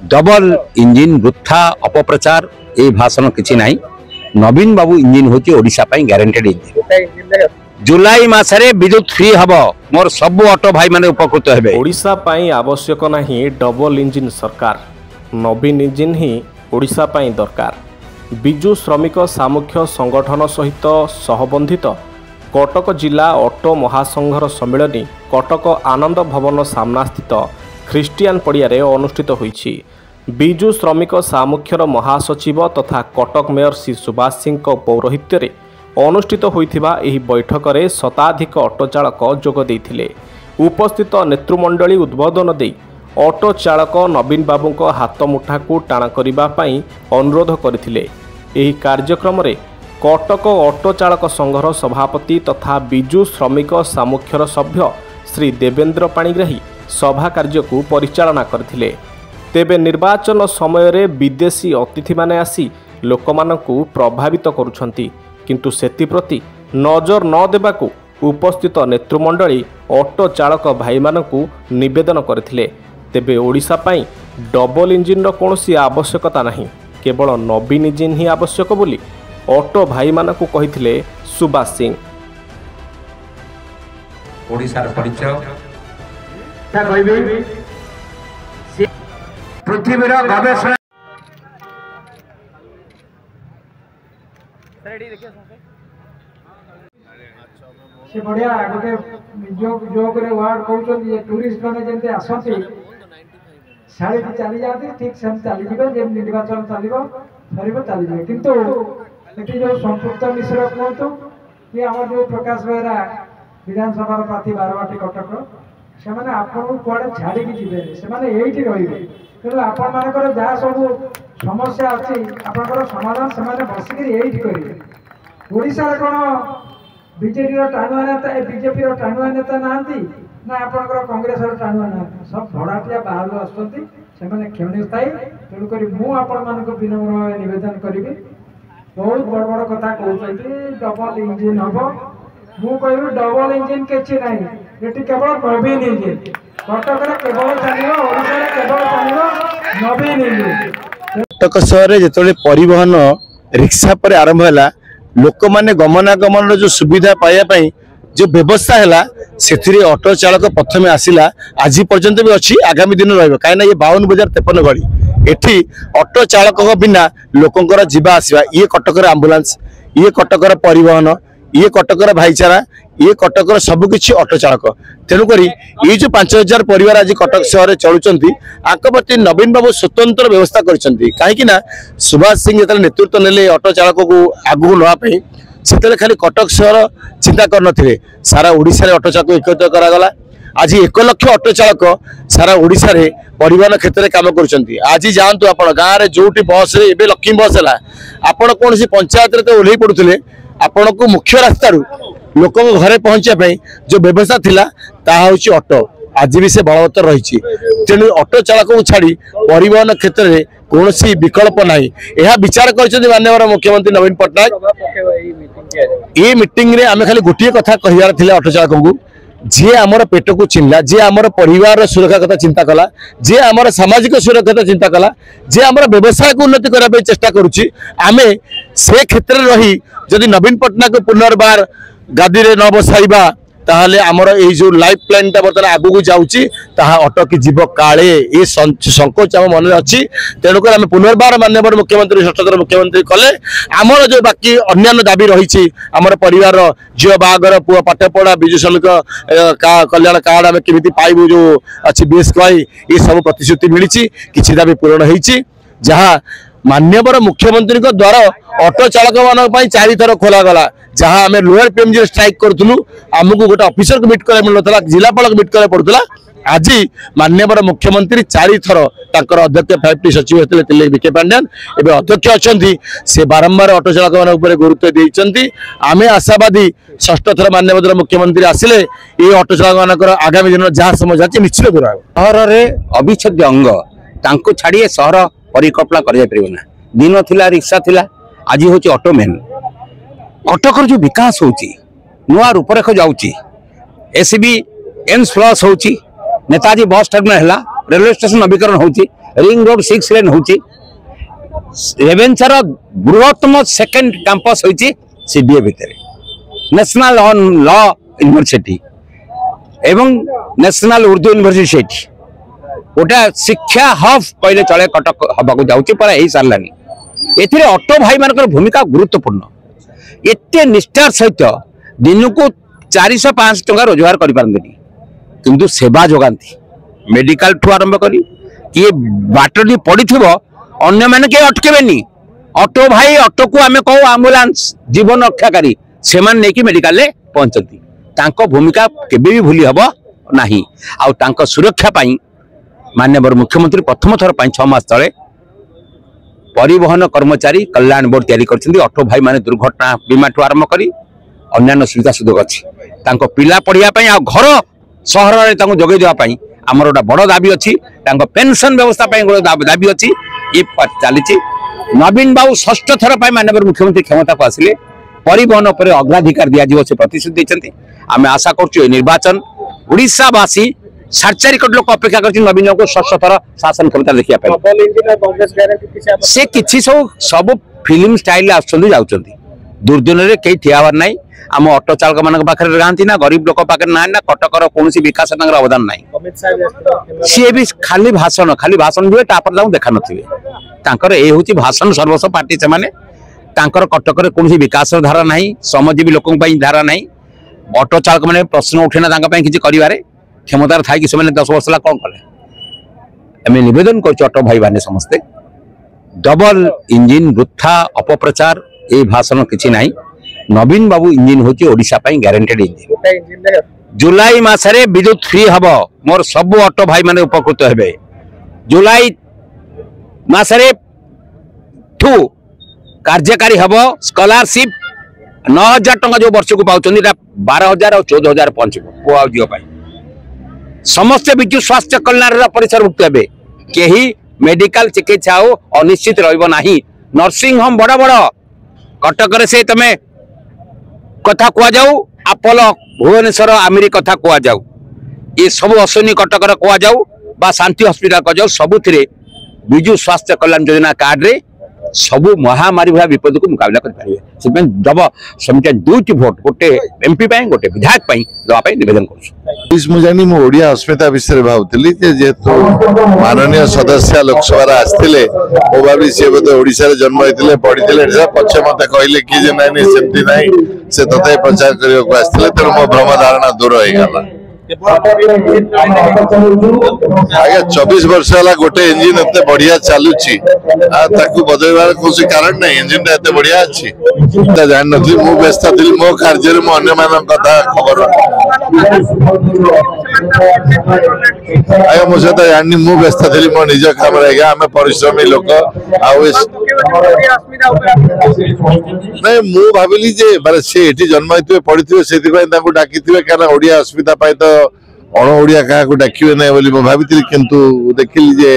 Double engine वृथा अपप्रचार ए भाषण किसी ना। नवीन बाबू इंजिन हूँ ओडिशा ग्यारंटेड इंजिन। जुलाई मासरे विद्युत फ्री हम मोर सब ऑटो भाई माने उपकृत हेबे। ओडिशा पाई आवश्यक नहीं डबल इंजिन सरकार, नवीन इंजिन ही ओडिशा पाई दरकार। बिजु श्रमिक सामुख्य संगठन सहित सहबंधित कटक जिला ऑटो महासंघर सम्मिलनी कटक आनंद भवन सामना स्थित ख्रीष्टियान पड़िया अनुष्ठित होईछि। बिजु श्रमिक सामुख्यर महासचिव तथा कटक मेयर श्री सुभाष सिंह पौरोहित्य अनुष्ठित होइथिबा एही बैठक में शताधिक ऑटो चालक जोग देइथिले। उपस्थित नेतृमंडली उद्बोधन दे ऑटो चालक नवीन बाबू को हाथ मुठा को टाण करने अनुरोध करथिले। एही कार्यक्रम में कटक ऑटो चालक संघर सभापति तथा बिजु श्रमिक सामुख्यर सभ्य श्री देवेंद्र पाणिग्राही सभा कार्य को परिचालना करथिले। तेबे निर्वाचन समय रे विदेशी अतिथि माने आसी लोकमानंकु प्रभावित करुछंती, किंतु सेतिप्रति नजर न देबाकू उपस्थित नेतृमंडली ऑटो चालक भाई मानंकु निवेदन करथिले। तेबे ओडिशा पाई डबल इंजिन रो कोनोसी आवश्यकता नहीं, केवल नवीन इंजिन ही आवश्यक बोली ऑटो भाई मानंकु कहिथिले सुभाष सिंह। ओडिशार परिचय पृथ्वीर गवेषणा से बढ़िया गोटे जोग रे वार्ड कहउछन ये टूरिस्ट माने जेंते आसंती साड़ी चली जाती ठीक सेम चली जिबे जे निर्वाचन चलिबो सरिबो चली जिबे, किंतु एठी जो संपुक्त मिश्र कहतो कि हमर जो प्रकाश बेहरा विधानसभा प्रार्थी बारवाटी कटक से माने आपन कोडे छाड़ी कि जिबे से माने एठी रहिबे, किंतु आपन मानकर जहा सब समस्या अछि आपनकर समाधान से माने बसिकरी एठी करिवे। ओडिसा रे कोन बीजेपी टाणुआ नेता बीजेपी टाणुआ नेता नांती ना आपनकर कांग्रेस टाणुआ नांती, सब भड़ाटिया बाहर आसुंती से माने क्षणस्थायी। तेणुक मु आपण मानक विनम्र निवेदन करी बहुत बड़ बड़ कथा कहते डबल इंजिन हम मु कह डबल इंजिन किसी ना ये केवल नवीन इंजिन कटक केवल चलो ओडिशा केवल चलो नवीन इंजिन। कटक सहर जो परिवहन रिक्शा पर आरंभ है लोक मैंने गमनागमन जो सुविधा पाइबापी जो व्यवस्था है से ऑटो चालक प्रथम आसला आज पर्यंत भी अच्छी आगामी दिन रही कहीं ये 52,53 गली एठी ऑटो चालक बिना लोकंर जीवा आसवा ये कटकर आंबुलांस ये कटकर परिवहन ये कटकर भाईचारा ये कटकर सबकिछि ऑटो चालक। तेणुक ये जो 5,000 परिवार आज कटक सहर चलुंट आक प्रति नवीन बाबू स्वतंत्र व्यवस्था कहीं सुभाष सिंह जो नेतृत्व नेले ऑटो चालक को आगू नापी से खाली कटक सहर चिंता करते सारा ओडिशा रे ऑटो चालक एकत्रित करागला। आज 1 लाख ऑटो चालक सारा ओडिशा रे परिवहन क्षेत्र में काम करुँच। आज जातु आप गाँव में जो बस रे लक्ष्मी बस है आपण कौन पंचायत रे तो ओह्लई पड़ुले आपण को मुख्य रास्ता लोक घरे पहुंचापी जो व्यवस्था थिला ताहा होची ऑटो आज भी से बलवत्तर रही। तेणु ऑटो चालक को छाड़ी परिवहन क्षेत्र में कौन विकल्प नहीं यह विचार कर माननीय मुख्यमंत्री नवीन पट्टनायक। ये मीटिंग रे आमे खाली गोटे कथा कहिबार थिला ऑटो चालक को जे आमर पेट को चिन्हला जे आमर परिवार सुरक्षा कथा चिंता कला जे आमर सामाजिक सुरक्षा कथा चिंता कला जे आमर व्यवसाय को उन्नति करने चेष्टा करुच्ची आमे से क्षेत्र में रही जदि नवीन पट्टनायक पुनर्बार गादी रे न बसाइबा ताहले आमर ए जो लाइफ लाइन ता बर्तमान आगु को जाउची ताहा अटकी जीव काले ए संकोच आम मन अच्छी। तेणुक आम पुनर्बार माननीय मुख्यमंत्री षष्ठथर मुख्यमंत्री कले आमर जो बाकी अन्य दाबी रही आमर परिवार झील बागर पुआ पाठपढ़ा बिजु श्रमिक कल्याण कार्ड आम केमी पाइबू जो अच्छी बीएसकेवाई ये सब प्रतिश्रुति मिली किसी दाबी पूरण होती जहाँ माननीय मुख्यमंत्री द्वारा ऑटो चालक मान 4 थर खोलागला जहाँ आम लोअर पीएमजी स्ट्राइक करूँ आमको गोटे ऑफिसर को मिट कर मिलता जिलापाल को मिट कर पड़ूला। आज माननीय मुख्यमंत्री 4 थर तांकर अध्यक्ष 5टी सचिव होते विके पांड्यान एवं अध्यक्ष अच्छा से बारंबार ऑटो चालक मान गुरुत्व देते आम आशावादी षष्ठ थर माननीय मुख्यमंत्री आसिले ये ऑटो चालक मान आगामी दिन जहाँ समझ निश्चित दूर सहर में अविच्छेद्य अंग छाड़ी सहर परिकल्पना करना दिन थिला रिक्शा थिला आज हूँ ऑटो मेन कटकर जो विकास होची नुआ रूपरेख जाऊँगी एसबी एम्स प्लस होची नेताजी बस टर्मिनल है रेलवे स्टेशन नवीकरण होची रिंग रोड 6 लेन होची रेवेन्सार बृहत्तम सेकेंड कैंपस होची सीडीए भितर नेशनल ऑन लॉ यूनिवर्सिटी एवं नेशनल उर्दू यूनिवर्सिटी गोटे शिक्षा हब कहले चले कटक हवाक जाऊँगी पर यही सारानी एथिरे ऑटो भाई मान भूमिका गुरुत्वपूर्ण एते निष्ठार सहित दिन को 400-500 टंका रोजगार कर सेवा जोगाती मेडिकल ठू आरंभ करी किए बाटर पड़ी अन्य मैंने के अटकेबेनी ऑटो भाई ऑटो को आम कहू आम्बुलांस जीवन रक्षाकारी से नहीं मेडिकल पहुंचती तांको भूमिका केबे भी भूली हबो नाही आउ सुरक्षा पाई माननीय मुख्यमंत्री प्रथम थर 6 मास तले परिवहन कर्मचारी कल्याण बोर्ड तैयारी करछिंदी ऑटो भाई माने दुर्घटना बीमा ठू आरंभ करी अन्य सुविधा सुयोग अच्छी पिला पढ़िया आ घर सहर जोगे देवाई आमर गोटे बड़ दाबी अच्छी पेंशन व्यवस्था गोटे दाबी अच्छी ये चली नवीन बाबू षष्ठ थर माननीय मुख्यमंत्री क्षमता को आसिले परिवहन पर अग्राधिकार दिज्व से प्रतिश्रुति देते आम आशा कर निर्वाचन ओडिशावासी 4.5 कोटी लोक अपेक्षा कर नवीन बाबू षष्ठ थर शासन क्षमता देखा से किसी सब फिल्म स्टाइल आसुँच दुर्दिन में कई ठियाबार ना आम ऑटो चालक मान पाखे गाँती ना गरीब लोक पाखे ना ना कटकर कौन विकास अवदान ना सी भी खाली भाषण हुए देखा नी ये हूँ भाषण सर्वस्व पार्टी से कटक कौन विकास धारा ना श्रमजीवी लोक धारा ना ऑटो चालक मैंने प्रश्न उठेना किसी कर क्षमतार था कि 10 वर्ष कौन कले आम नवेदन कर ऑटो भाई मैंने समस्ते डबल इंजिन वृथा अपप्रचार ये भाषण किसी ना नवीन बाबू इंजिन हूँ ओडिशा ग्यारंटेड इंजिन जुलाई मासरे विद्युत फ्री हम मोर सब ऑटो भाई मैंने उपकृत हे जुलाई मासरे ठू कार्यकारी हम स्कॉलरशिप 9,000 टंका जो वर्ष को पाँच 12,000 और 14,000 पहुंच पुआ झील समस्त विजु स्वास्थ्य कल्याण परिसरभुक्त हे कहीं मेडिकल चिकित्सा हो अनिश्चित रहा नर्सिंग होम बड़ बड़ कटक से तमें कथा कह जाऊ आपोलो भुवनेश्वर आमिरी कथा कह जाऊ ये सब अश्विनी कटक कह जाऊ बा शांति हॉस्पिटल कह जाऊ सबुथिरे विजु स्वास्थ्य कल्याण योजना कार्ड रे सबु महामारी भाया विपद को मुकाबला करें दब समिति 2टी भोट गोटे एमपी गोटे विधायक दवाई निवेदन कर ओडिया अस्मिता विषय भावुली जेहेतु माननीय सदस्य लोकसभा आसते मो भावी सी बोधे ओडिशा जन्म होते पढ़ी पचे मत कहले कि सेमती ना से तथा प्रचार करने आसते तेणु मो भ्रम धारणा दूर हो गला आगे 24 वर्ष है गोटे इंजिन एत बढ़िया चलुची बदलवार कौन कारण ना इंजिन एत बढ़िया अच्छी जान नी मु व्यस्त थी मो कार्य कथा खबर आगे मो सहित जानी मु व्यस्त थी मो निज काम आम परिश्रमी लोक नहीं मु भाविली माने से जन्म होते पढ़ी से डाकी क्या ओडिया अस्मिता तो अण ओडिया क्या डाकिबे ना भाभी किंतु देखिली जे